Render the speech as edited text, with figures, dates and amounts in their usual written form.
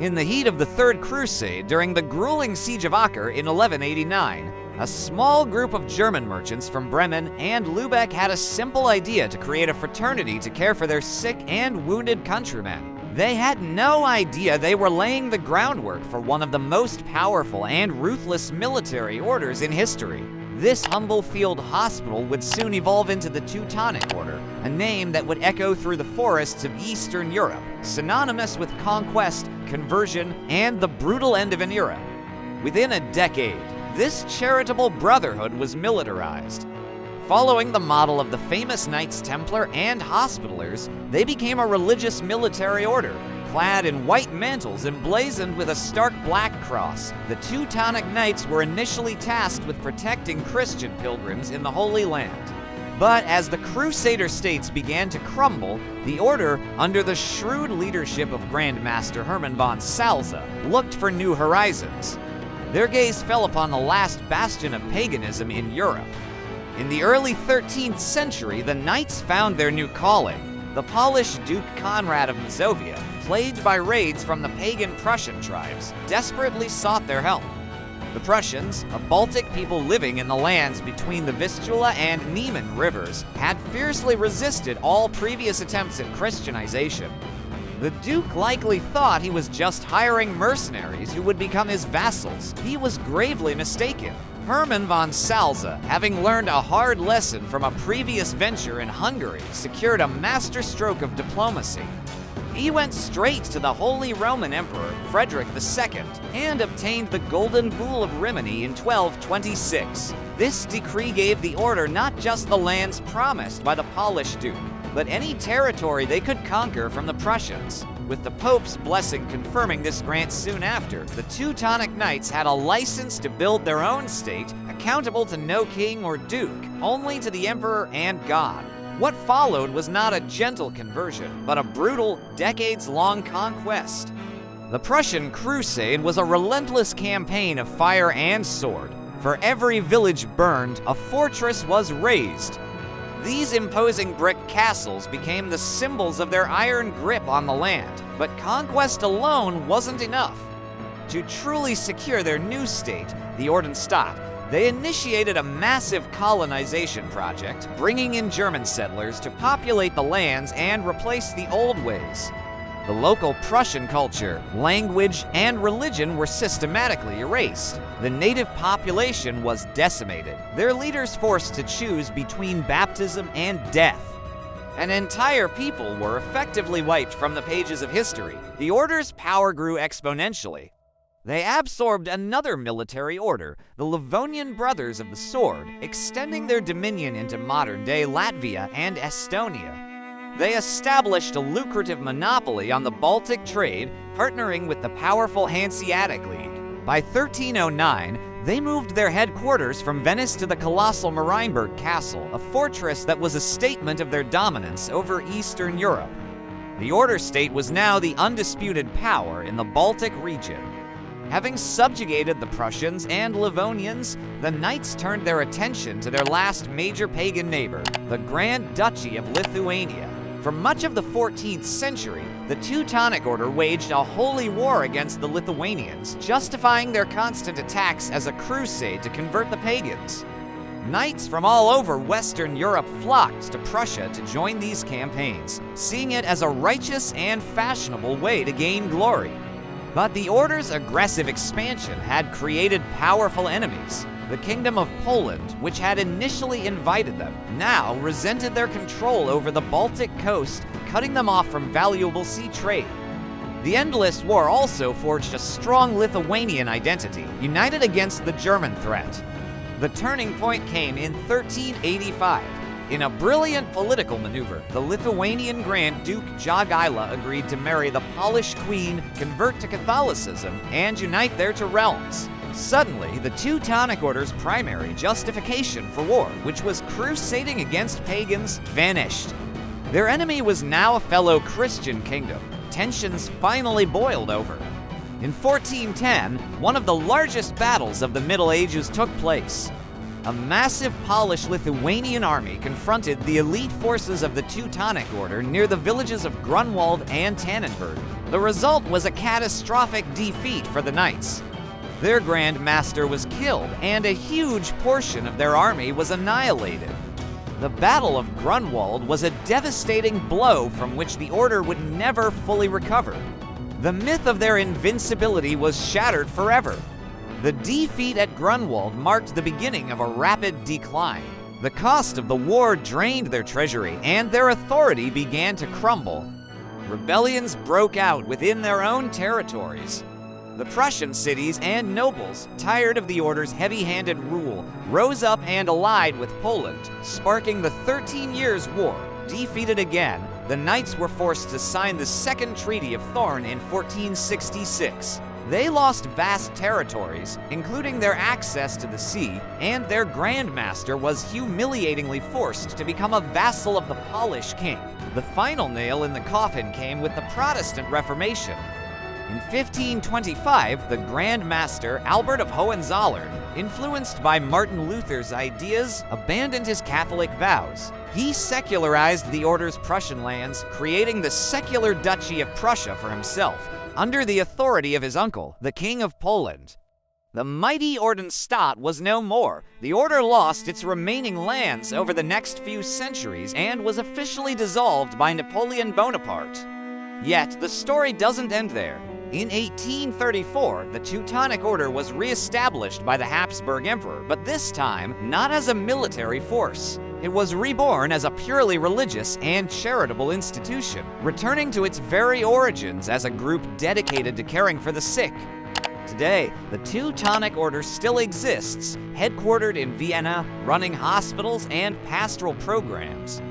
In the heat of the Third Crusade, during the grueling siege of Acre in 1189, a small group of German merchants from Bremen and Lübeck had a simple idea to create a fraternity to care for their sick and wounded countrymen. They had no idea they were laying the groundwork for one of the most powerful and ruthless military orders in history. This humble field hospital would soon evolve into the Teutonic Order, a name that would echo through the forests of Eastern Europe, synonymous with conquest, conversion, and the brutal end of an era. Within a decade, this charitable brotherhood was militarized. Following the model of the famous Knights Templar and Hospitallers, they became a religious military order. Clad in white mantles emblazoned with a stark black cross, the Teutonic Knights were initially tasked with protecting Christian pilgrims in the Holy Land. But as the Crusader states began to crumble, the order, under the shrewd leadership of Grand Master Hermann von Salza, looked for new horizons. Their gaze fell upon the last bastion of paganism in Europe. In the early 13th century, the Knights found their new calling. The Polish Duke Conrad of Mazovia, plagued by raids from the pagan Prussian tribes, desperately sought their help. The Prussians, a Baltic people living in the lands between the Vistula and Niemen rivers, had fiercely resisted all previous attempts at Christianization. The Duke likely thought he was just hiring mercenaries who would become his vassals. He was gravely mistaken. Hermann von Salza, having learned a hard lesson from a previous venture in Hungary, secured a masterstroke of diplomacy. He went straight to the Holy Roman Emperor, Frederick II, and obtained the Golden Bull of Rimini in 1226. This decree gave the order not just the lands promised by the Polish Duke, but any territory they could conquer from the Prussians. With the Pope's blessing confirming this grant soon after, the Teutonic Knights had a license to build their own state, accountable to no king or duke, only to the emperor and God. What followed was not a gentle conversion, but a brutal, decades-long conquest. The Prussian Crusade was a relentless campaign of fire and sword. For every village burned, a fortress was razed. These imposing brick castles became the symbols of their iron grip on the land, but conquest alone wasn't enough. To truly secure their new state, the Ordensstaat, they initiated a massive colonization project, bringing in German settlers to populate the lands and replace the old ways. The local Prussian culture, language, and religion were systematically erased. The native population was decimated, their leaders forced to choose between baptism and death. An entire people were effectively wiped from the pages of history. The order's power grew exponentially. They absorbed another military order, the Livonian Brothers of the Sword, extending their dominion into modern-day Latvia and Estonia. They established a lucrative monopoly on the Baltic trade, partnering with the powerful Hanseatic League. By 1309, they moved their headquarters from Venice to the colossal Marienburg Castle, a fortress that was a statement of their dominance over Eastern Europe. The Order State was now the undisputed power in the Baltic region. Having subjugated the Prussians and Livonians, the Knights turned their attention to their last major pagan neighbor, the Grand Duchy of Lithuania. For much of the 14th century, the Teutonic Order waged a holy war against the Lithuanians, justifying their constant attacks as a crusade to convert the pagans. Knights from all over Western Europe flocked to Prussia to join these campaigns, seeing it as a righteous and fashionable way to gain glory. But the Order's aggressive expansion had created powerful enemies. The Kingdom of Poland, which had initially invited them, now resented their control over the Baltic coast, cutting them off from valuable sea trade. The endless war also forged a strong Lithuanian identity, united against the German threat. The turning point came in 1385. In a brilliant political maneuver, the Lithuanian Grand Duke Jogaila agreed to marry the Polish queen, convert to Catholicism, and unite their two realms. Suddenly, the Teutonic Order's primary justification for war, which was crusading against pagans, vanished. Their enemy was now a fellow Christian kingdom. Tensions finally boiled over. In 1410, one of the largest battles of the Middle Ages took place. A massive Polish-Lithuanian army confronted the elite forces of the Teutonic Order near the villages of Grunwald and Tannenberg. The result was a catastrophic defeat for the Knights. Their Grand Master was killed, and a huge portion of their army was annihilated. The Battle of Grunwald was a devastating blow from which the Order would never fully recover. The myth of their invincibility was shattered forever. The defeat at Grunwald marked the beginning of a rapid decline. The cost of the war drained their treasury, and their authority began to crumble. Rebellions broke out within their own territories. The Prussian cities and nobles, tired of the Order's heavy-handed rule, rose up and allied with Poland, sparking the 13 Years' War. Defeated again, the Knights were forced to sign the Second Treaty of Thorn in 1466. They lost vast territories, including their access to the sea, and their Grand Master was humiliatingly forced to become a vassal of the Polish king. The final nail in the coffin came with the Protestant Reformation. In 1525, the Grand Master, Albert of Hohenzollern, influenced by Martin Luther's ideas, abandoned his Catholic vows. He secularized the Order's Prussian lands, creating the secular Duchy of Prussia for himself, under the authority of his uncle, the King of Poland. The mighty Ordensstaat was no more. The Order lost its remaining lands over the next few centuries and was officially dissolved by Napoleon Bonaparte. Yet, the story doesn't end there. In 1834, the Teutonic Order was re-established by the Habsburg Emperor, but this time, not as a military force. It was reborn as a purely religious and charitable institution, returning to its very origins as a group dedicated to caring for the sick. Today, the Teutonic Order still exists, headquartered in Vienna, running hospitals and pastoral programs.